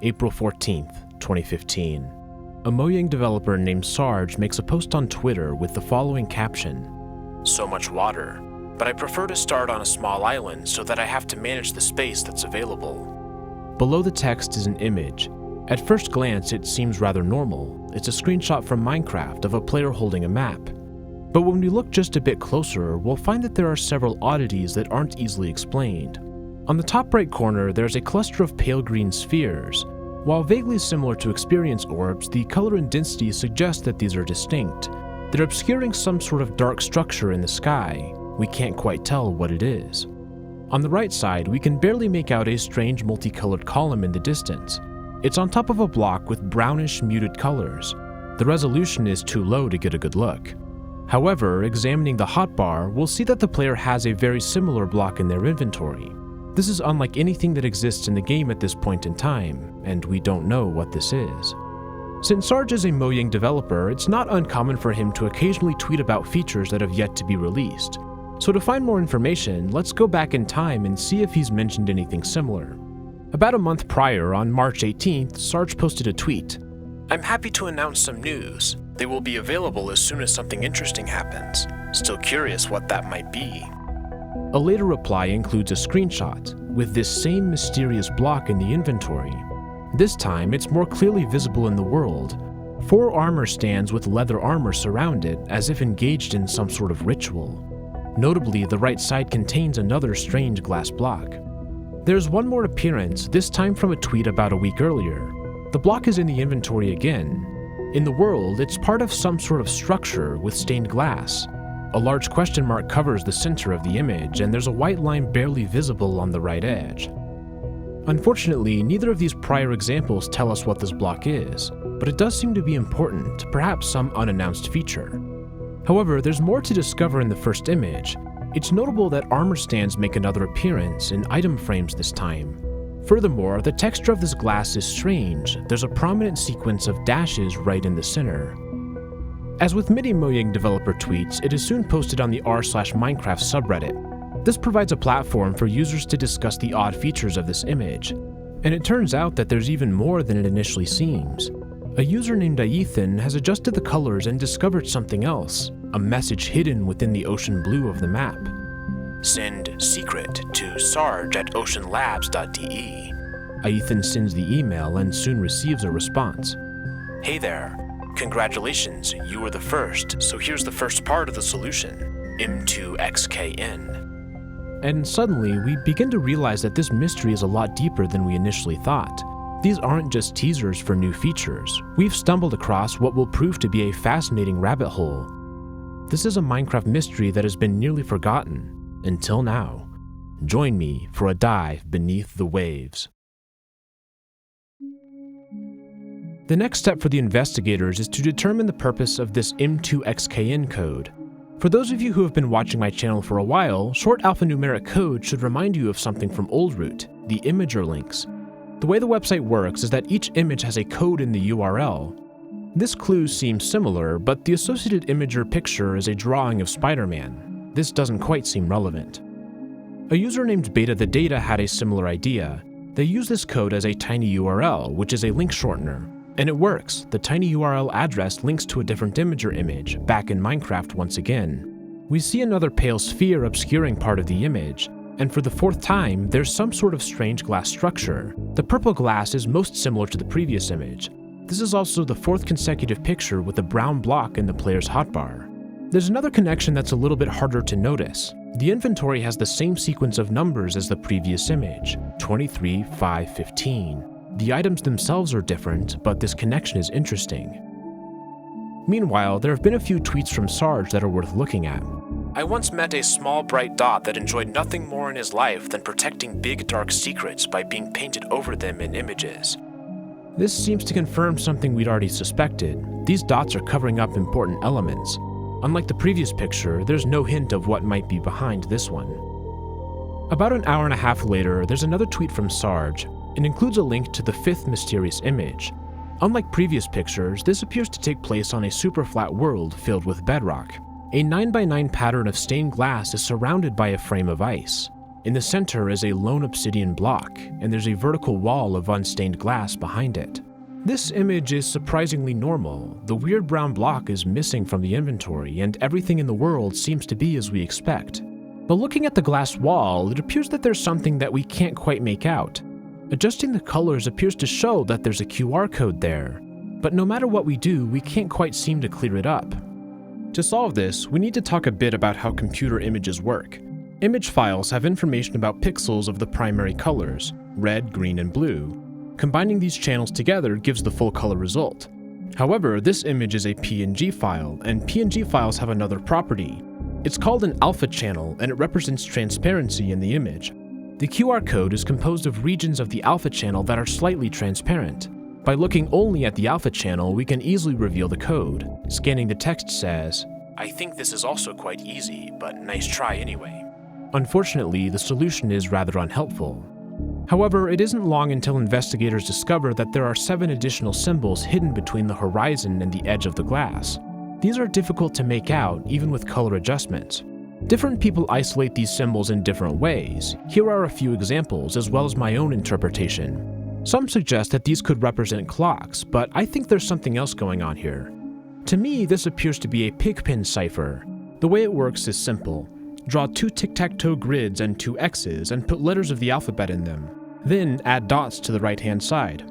April 14th, 2015. A Mojang developer named Searge makes a post on Twitter with the following caption: "So much water, but I prefer to start on a small island so that I have to manage the space that's available." Below the text is an image. At first glance, it seems rather normal. It's a screenshot from Minecraft of a player holding a map. But when we look just a bit closer, we'll find that there are several oddities that aren't easily explained. On the top right corner, there's a cluster of pale green spheres. While vaguely similar to experience orbs, the color and density suggest that these are distinct. They're obscuring some sort of dark structure in the sky. We can't quite tell what it is. On the right side, we can barely make out a strange multicolored column in the distance. It's on top of a block with brownish muted colors. The resolution is too low to get a good look. However, examining the hotbar, we'll see that the player has a very similar block in their inventory. This is unlike anything that exists in the game at this point in time, and we don't know what this is. Since Searge is a Mojang developer, it's not uncommon for him to occasionally tweet about features that have yet to be released. So to find more information, let's go back in time and see if he's mentioned anything similar. About a month prior, on March 18th, Searge posted a tweet. "I'm happy to announce some news. They will be available as soon as something interesting happens. Still curious what that might be." A later reply includes a screenshot, with this same mysterious block in the inventory. This time, it's more clearly visible in the world. 4 armor stands with leather armor surround it, as if engaged in some sort of ritual. Notably, the right side contains another strange glass block. There's one more appearance, this time from a tweet about a week earlier. The block is in the inventory again. In the world, it's part of some sort of structure with stained glass. A large question mark covers the center of the image, and there's a white line barely visible on the right edge. Unfortunately, neither of these prior examples tell us what this block is, but it does seem to be important, perhaps some unannounced feature. However, there's more to discover in the first image. It's notable that armor stands make another appearance in item frames this time. Furthermore, the texture of this glass is strange. There's a prominent sequence of dashes right in the center. As with many Mojang developer tweets, it is soon posted on the r/Minecraft subreddit. This provides a platform for users to discuss the odd features of this image. And it turns out that there's even more than it initially seems. A user named Ethan has adjusted the colors and discovered something else, a message hidden within the ocean blue of the map. "Send secret to sarge@oceanlabs.de. Ethan sends the email and soon receives a response. "Hey there. Congratulations, you were the first, so here's the first part of the solution, M2XKN. And suddenly, we begin to realize that this mystery is a lot deeper than we initially thought. These aren't just teasers for new features. We've stumbled across what will prove to be a fascinating rabbit hole. This is a Minecraft mystery that has been nearly forgotten, until now. Join me for a dive beneath the waves. The next step for the investigators is to determine the purpose of this M2XKN code. For those of you who have been watching my channel for a while, short alphanumeric code should remind you of something from Oldroot, the imager links. The way the website works is that each image has a code in the URL. This clue seems similar, but the associated imager picture is a drawing of Spider-Man. This doesn't quite seem relevant. A user named Beta the Data had a similar idea. They use this code as a tiny URL, which is a link shortener. And it works. The tiny URL address links to a different imager image, back in Minecraft once again. We see another pale sphere obscuring part of the image, and for the 4th time, there's some sort of strange glass structure. The purple glass is most similar to the previous image. This is also the 4th consecutive picture with a brown block in the player's hotbar. There's another connection that's a little bit harder to notice. The inventory has the same sequence of numbers as the previous image, 23, 5, 15. The items themselves are different, but this connection is interesting. Meanwhile, there have been a few tweets from Searge that are worth looking at. "I once met a small bright dot that enjoyed nothing more in his life than protecting big dark secrets by being painted over them in images." This seems to confirm something we'd already suspected. These dots are covering up important elements. Unlike the previous picture, there's no hint of what might be behind this one. About an hour and a half later, there's another tweet from Searge. It includes a link to the 5th mysterious image. Unlike previous pictures, this appears to take place on a super flat world filled with bedrock. A 9x9 pattern of stained glass is surrounded by a frame of ice. In the center is a lone obsidian block, and there's a vertical wall of unstained glass behind it. This image is surprisingly normal. The weird brown block is missing from the inventory, and everything in the world seems to be as we expect. But looking at the glass wall, it appears that there's something that we can't quite make out. Adjusting the colors appears to show that there's a QR code there, but no matter what we do, we can't quite seem to clear it up. To solve this, we need to talk a bit about how computer images work. Image files have information about pixels of the primary colors, red, green, and blue. Combining these channels together gives the full color result. However, this image is a PNG file, and PNG files have another property. It's called an alpha channel, and it represents transparency in the image. The QR code is composed of regions of the alpha channel that are slightly transparent. By looking only at the alpha channel, we can easily reveal the code. Scanning the text says, "I think this is also quite easy, but nice try anyway." Unfortunately, the solution is rather unhelpful. However, it isn't long until investigators discover that there are 7 additional symbols hidden between the horizon and the edge of the glass. These are difficult to make out, even with color adjustments. Different people isolate these symbols in different ways. Here are a few examples, as well as my own interpretation. Some suggest that these could represent clocks, but I think there's something else going on here. To me, this appears to be a pigpin cipher. The way it works is simple. Draw 2 tic-tac-toe grids and 2 X's and put letters of the alphabet in them. Then add dots to the right-hand side.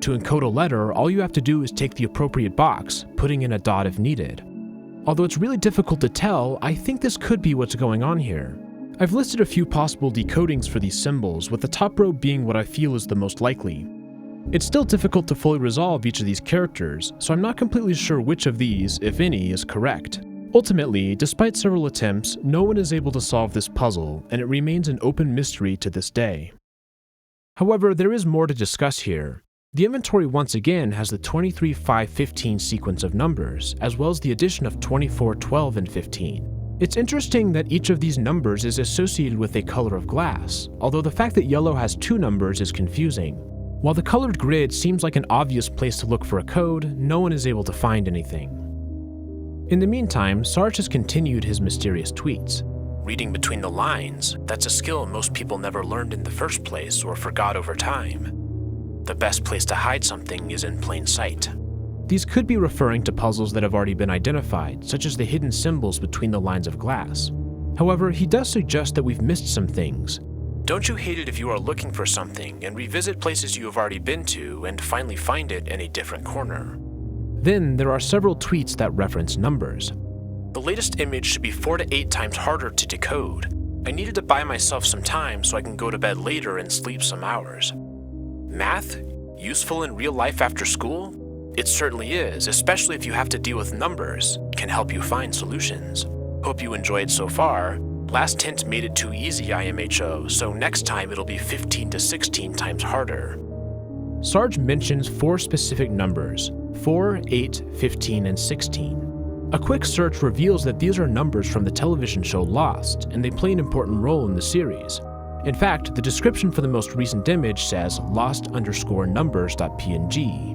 To encode a letter, all you have to do is take the appropriate box, putting in a dot if needed. Although it's really difficult to tell, I think this could be what's going on here. I've listed a few possible decodings for these symbols, with the top row being what I feel is the most likely. It's still difficult to fully resolve each of these characters, so I'm not completely sure which of these, if any, is correct. Ultimately, despite several attempts, no one is able to solve this puzzle, and it remains an open mystery to this day. However, there is more to discuss here. The inventory once again has the 23, 5, 15 sequence of numbers, as well as the addition of 24, 12, and 15. It's interesting that each of these numbers is associated with a color of glass, although the fact that yellow has 2 numbers is confusing. While the colored grid seems like an obvious place to look for a code, no one is able to find anything. In the meantime, Searge has continued his mysterious tweets. Reading between the lines, that's a skill most people never learned in the first place or forgot over time. The best place to hide something is in plain sight. These could be referring to puzzles that have already been identified, such as the hidden symbols between the lines of glass. However, he does suggest that we've missed some things. Don't you hate it if you are looking for something and revisit places you have already been to and finally find it in a different corner? Then there are several tweets that reference numbers. The latest image should be 4 to 8 times harder to decode. I needed to buy myself some time so I can go to bed later and sleep some hours. Math? Useful in real life after school? It certainly is, especially if you have to deal with numbers. It can help you find solutions. Hope you enjoyed so far. Last hint made it too easy, IMHO, so next time it'll be 15 to 16 times harder. Searge mentions 4 specific numbers, 4, 8, 15, and 16. A quick search reveals that these are numbers from the television show Lost, and they play an important role in the series. In fact, the description for the most recent image says lost_numbers.png.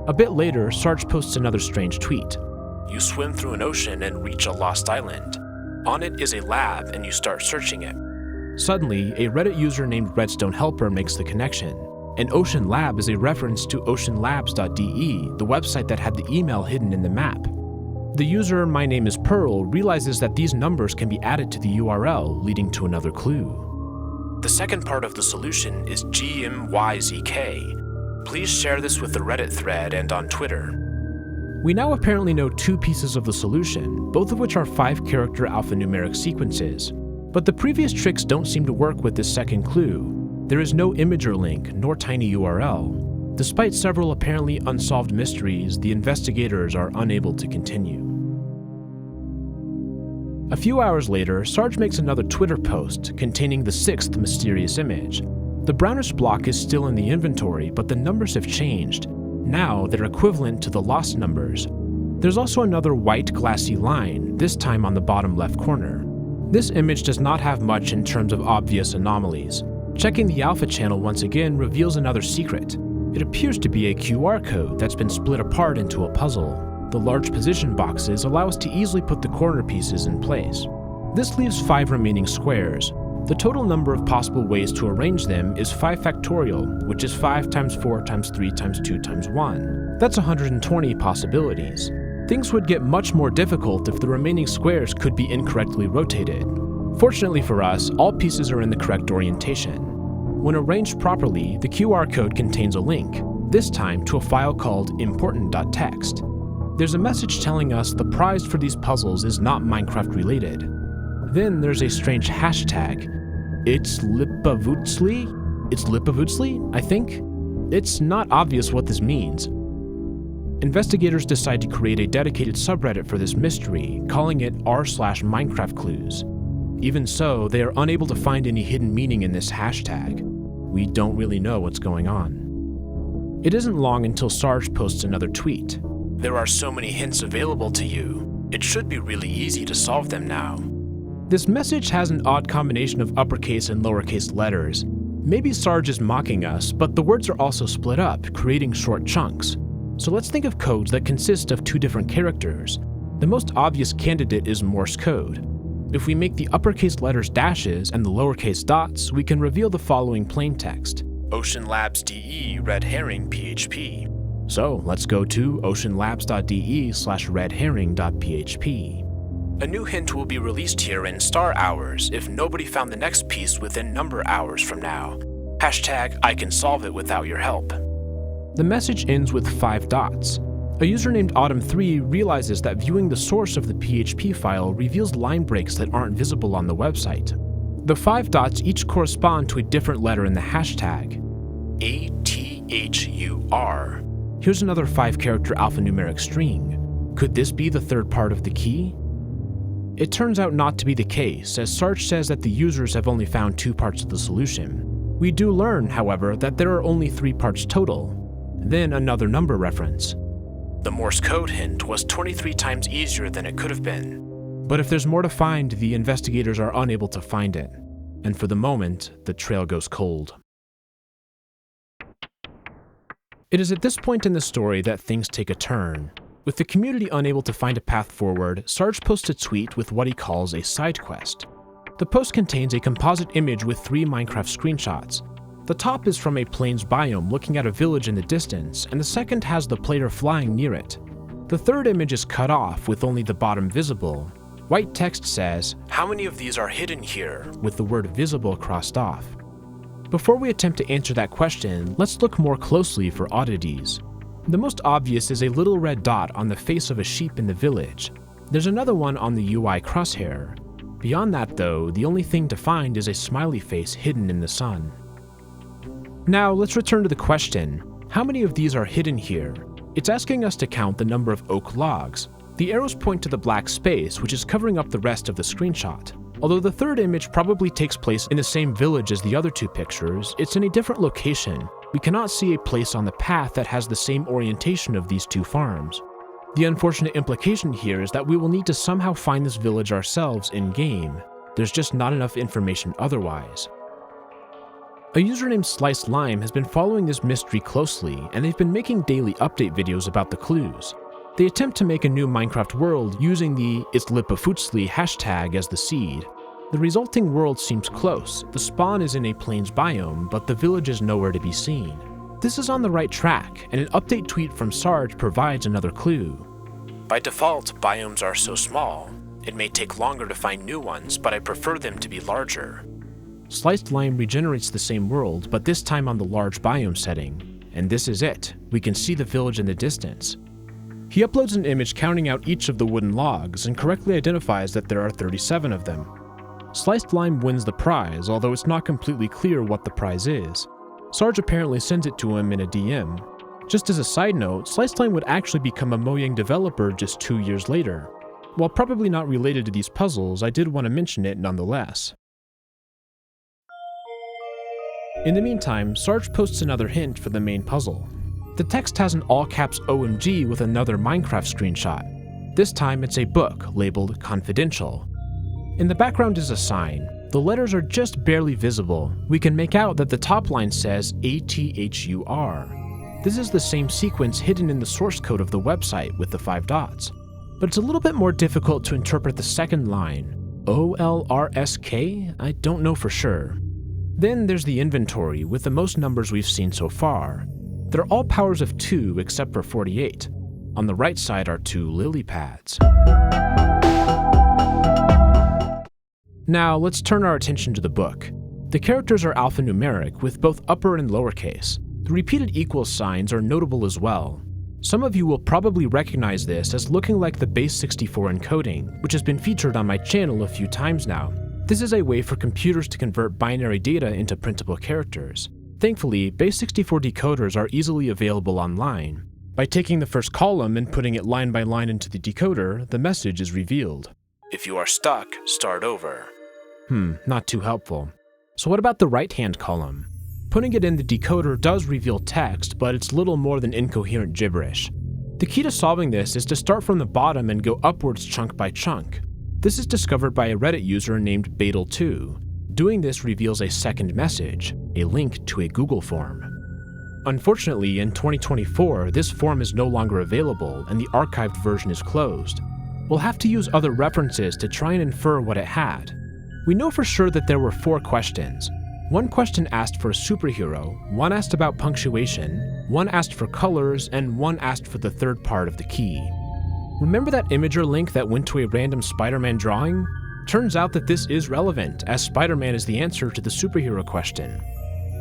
A bit later, Searge posts another strange tweet. You swim through an ocean and reach a lost island. On it is a lab and you start searching it. Suddenly, a Reddit user named Redstone Helper makes the connection. An ocean lab is a reference to oceanlabs.de, the website that had the email hidden in the map. The user, my name is Pearl, realizes that these numbers can be added to the URL, leading to another clue. The second part of the solution is GMYZK. Please share this with the Reddit thread and on Twitter. We now apparently know 2 pieces of the solution, both of which are 5-character alphanumeric sequences. But the previous tricks don't seem to work with this second clue. There is no imager link, nor tiny URL. Despite several apparently unsolved mysteries, the investigators are unable to continue. A few hours later, Searge makes another Twitter post containing the 6th mysterious image. The brownish block is still in the inventory, but the numbers have changed. Now they're equivalent to the lost numbers. There's also another white glassy line, this time on the bottom left corner. This image does not have much in terms of obvious anomalies. Checking the alpha channel once again reveals another secret. It appears to be a QR code that's been split apart into a puzzle. The large position boxes allow us to easily put the corner pieces in place. This leaves 5 remaining squares. The total number of possible ways to arrange them is 5 factorial, which is 5 times 4 times 3 times 2 times 1. That's 120 possibilities. Things would get much more difficult if the remaining squares could be incorrectly rotated. Fortunately for us, all pieces are in the correct orientation. When arranged properly, the QR code contains a link, this time to a file called important.txt. There's a message telling us the prize for these puzzles is not Minecraft related. Then there's a strange hashtag. It's Lipavutsli, I think? It's not obvious what this means. Investigators decide to create a dedicated subreddit for this mystery, calling it r/Minecraft clues. Even so, they are unable to find any hidden meaning in this hashtag. We don't really know what's going on. It isn't long until Searge posts another tweet. There are so many hints available to you. It should be really easy to solve them now. This message has an odd combination of uppercase and lowercase letters. Maybe Searge is mocking us, but the words are also split up, creating short chunks. So let's think of codes that consist of 2 different characters. The most obvious candidate is Morse code. If we make the uppercase letters dashes and the lowercase dots, we can reveal the following plaintext: Ocean Labs DE red herring PHP. So let's go to oceanlabs.de/redherring.php. A new hint will be released here in star hours if nobody found the next piece within number hours from now. Hashtag I can solve it without your help. The message ends with 5 dots. A user named Autumn3 realizes that viewing the source of the PHP file reveals line breaks that aren't visible on the website. The 5 dots each correspond to a different letter in the hashtag. ATHUR. Here's another 5-character alphanumeric string. Could this be the third part of the key? It turns out not to be the case, as Searge says that the users have only found 2 parts of the solution. We do learn, however, that there are only 3 parts total. Then another number reference. The Morse code hint was 23 times easier than it could have been. But if there's more to find, the investigators are unable to find it. And for the moment, the trail goes cold. It is at this point in the story that things take a turn. With the community unable to find a path forward, Searge posts a tweet with what he calls a side quest. The post contains a composite image with 3 Minecraft screenshots. The top is from a plains biome looking at a village in the distance, and the second has the player flying near it. The third image is cut off with only the bottom visible. White text says, "How many of these are hidden here?" with the word visible crossed off. Before we attempt to answer that question, let's look more closely for oddities. The most obvious is a little red dot on the face of a sheep in the village. There's another one on the UI crosshair. Beyond that though, the only thing to find is a smiley face hidden in the sun. Now let's return to the question, how many of these are hidden here? It's asking us to count the number of oak logs. The arrows point to the black space, which is covering up the rest of the screenshot. Although the third image probably takes place in the same village as the other 2 pictures, it's in a different location. We cannot see a place on the path that has the same orientation of these 2 farms. The unfortunate implication here is that we will need to somehow find this village ourselves in-game. There's just not enough information otherwise. A user named Sliced Lime has been following this mystery closely, and they've been making daily update videos about the clues. They attempt to make a new Minecraft world using the itslipafutsli hashtag as the seed. The resulting world seems close. The spawn is in a plains biome, but the village is nowhere to be seen. This is on the right track, and an update tweet from Searge provides another clue. By default, biomes are so small. It may take longer to find new ones, but I prefer them to be larger. Sliced Lime regenerates the same world, but this time on the large biome setting. And this is it. We can see the village in the distance. He uploads an image counting out each of the wooden logs and correctly identifies that there are 37 of them. Sliced Lime wins the prize, although it's not completely clear what the prize is. Searge apparently sends it to him in a DM. Just as a side note, Sliced Lime would actually become a Mojang developer just 2 years later. While probably not related to these puzzles, I did want to mention it nonetheless. In the meantime, Searge posts another hint for the main puzzle. The text has an all-caps OMG with another Minecraft screenshot. This time it's a book labeled Confidential. In the background is a sign. The letters are just barely visible. We can make out that the top line says ATHUR. This is the same sequence hidden in the source code of the website with the 5 dots. But it's a little bit more difficult to interpret the second line. OLRSK? I don't know for sure. Then there's the inventory with the most numbers we've seen so far. They're all powers of 2 except for 48. On the right side are 2 lily pads. Now let's turn our attention to the book. The characters are alphanumeric with both upper and lowercase. The repeated equals signs are notable as well. Some of you will probably recognize this as looking like the base 64 encoding, which has been featured on my channel a few times now. This is a way for computers to convert binary data into printable characters. Thankfully, base 64 decoders are easily available online. By taking the first column and putting it line by line into the decoder, the message is revealed. If you are stuck, start over. Not too helpful. So what about the right-hand column? Putting it in the decoder does reveal text, but it's little more than incoherent gibberish. The key to solving this is to start from the bottom and go upwards chunk by chunk. This is discovered by a Reddit user named Badel2. Doing this reveals a second message, a link to a Google form. Unfortunately, in 2024, this form is no longer available and the archived version is closed. We'll have to use other references to try and infer what it had. We know for sure that there were 4 questions. One question asked for a superhero, one asked about punctuation, one asked for colors, and one asked for the third part of the key. Remember that imager link that went to a random Spider-Man drawing? Turns out that this is relevant, as Spider-Man is the answer to the superhero question.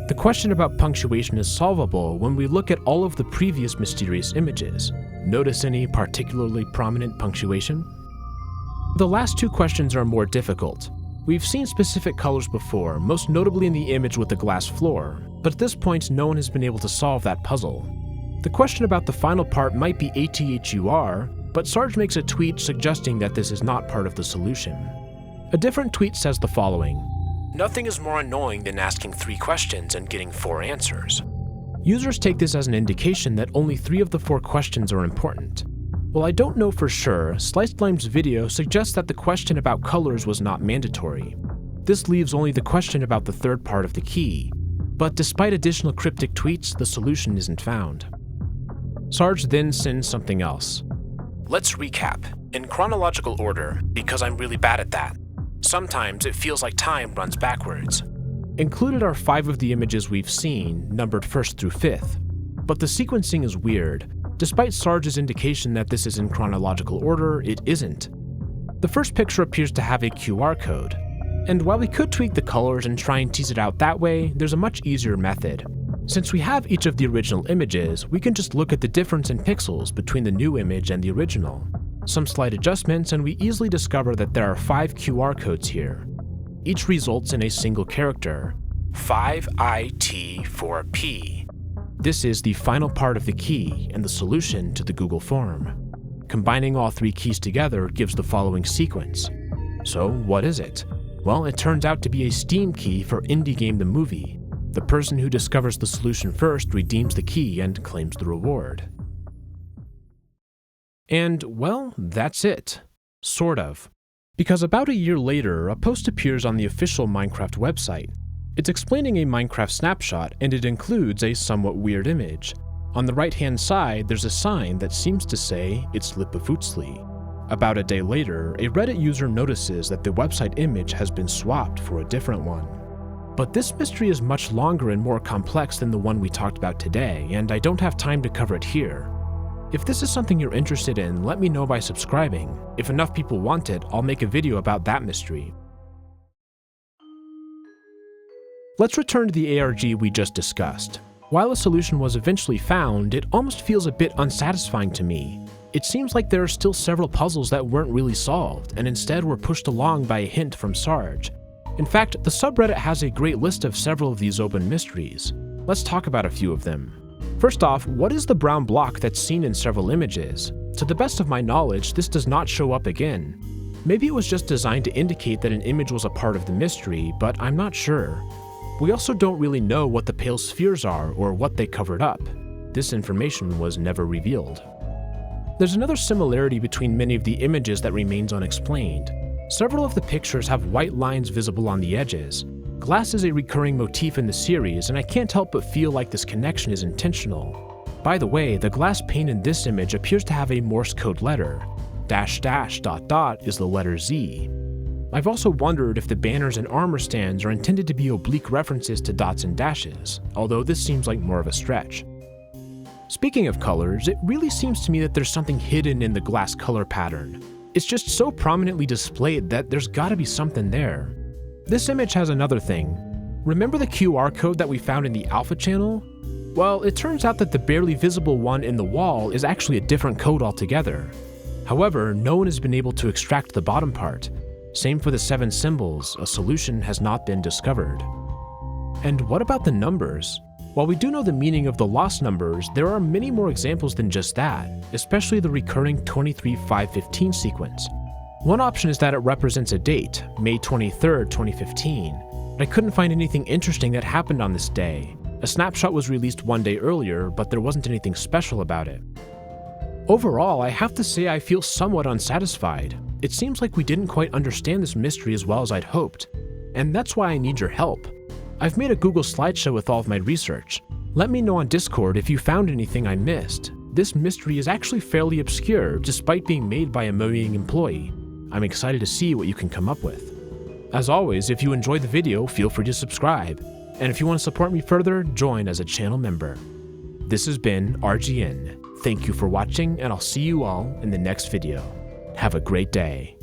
The question about punctuation is solvable when we look at all of the previous mysterious images. Notice any particularly prominent punctuation? The last 2 questions are more difficult. We've seen specific colors before, most notably in the image with the glass floor, but at this point no one has been able to solve that puzzle. The question about the final part might be ATHUR, but Searge makes a tweet suggesting that this is not part of the solution. A different tweet says the following: "Nothing is more annoying than asking 3 questions and getting 4 answers." Users take this as an indication that only 3 of the 4 questions are important. While I don't know for sure, Sliced Lime's video suggests that the question about colors was not mandatory. This leaves only the question about the third part of the key, but despite additional cryptic tweets, the solution isn't found. Searge then sends something else. "Let's recap, in chronological order, because I'm really bad at that. Sometimes it feels like time runs backwards." Included are 5 of the images we've seen, numbered 1st through 5th. But the sequencing is weird. Despite Sarge's indication that this is in chronological order, it isn't. The first picture appears to have a QR code. And while we could tweak the colors and try and tease it out that way, there's a much easier method. Since we have each of the original images, we can just look at the difference in pixels between the new image and the original. Some slight adjustments and we easily discover that there are 5 QR codes here. Each results in a single character, 5IT4P. This is the final part of the key and the solution to the Google form. Combining all 3 keys together gives the following sequence. So what is it? Well, it turns out to be a Steam key for Indie Game the Movie. The person who discovers the solution first redeems the key and claims the reward. And, well, that's it. Sort of. Because about a year later, a post appears on the official Minecraft website. It's explaining a Minecraft snapshot, and it includes a somewhat weird image. On the right-hand side, there's a sign that seems to say, "It's Lipafutsli." About a day later, a Reddit user notices that the website image has been swapped for a different one. But this mystery is much longer and more complex than the one we talked about today, and I don't have time to cover it here. If this is something you're interested in, let me know by subscribing. If enough people want it, I'll make a video about that mystery. Let's return to the ARG we just discussed. While a solution was eventually found, it almost feels a bit unsatisfying to me. It seems like there are still several puzzles that weren't really solved, and instead were pushed along by a hint from Searge. In fact, the subreddit has a great list of several of these open mysteries. Let's talk about a few of them. First off, what is the brown block that's seen in several images? To the best of my knowledge, this does not show up again. Maybe it was just designed to indicate that an image was a part of the mystery, but I'm not sure. We also don't really know what the pale spheres are or what they covered up. This information was never revealed. There's another similarity between many of the images that remains unexplained. Several of the pictures have white lines visible on the edges. Glass is a recurring motif in the series, and I can't help but feel like this connection is intentional. By the way, the glass pane in this image appears to have a Morse code letter. -- ... is the letter Z. I've also wondered if the banners and armor stands are intended to be oblique references to dots and dashes, although this seems like more of a stretch. Speaking of colors, it really seems to me that there's something hidden in the glass color pattern. It's just so prominently displayed that there's gotta be something there. This image has another thing. Remember the QR code that we found in the alpha channel? Well, it turns out that the barely visible one in the wall is actually a different code altogether. However, no one has been able to extract the bottom part. Same for the 7 symbols, a solution has not been discovered. And what about the numbers? While we do know the meaning of the lost numbers, there are many more examples than just that, especially the recurring 23515 sequence. One option is that it represents a date, May 23rd, 2015, but I couldn't find anything interesting that happened on this day. A snapshot was released one day earlier, but there wasn't anything special about it. Overall, I have to say I feel somewhat unsatisfied. It seems like we didn't quite understand this mystery as well as I'd hoped, and that's why I need your help. I've made a Google slideshow with all of my research. Let me know on Discord if you found anything I missed. This mystery is actually fairly obscure despite being made by a Mojang employee. I'm excited to see what you can come up with. As always, if you enjoyed the video, feel free to subscribe. And if you want to support me further, join as a channel member. This has been RGN. Thank you for watching, and I'll see you all in the next video. Have a great day.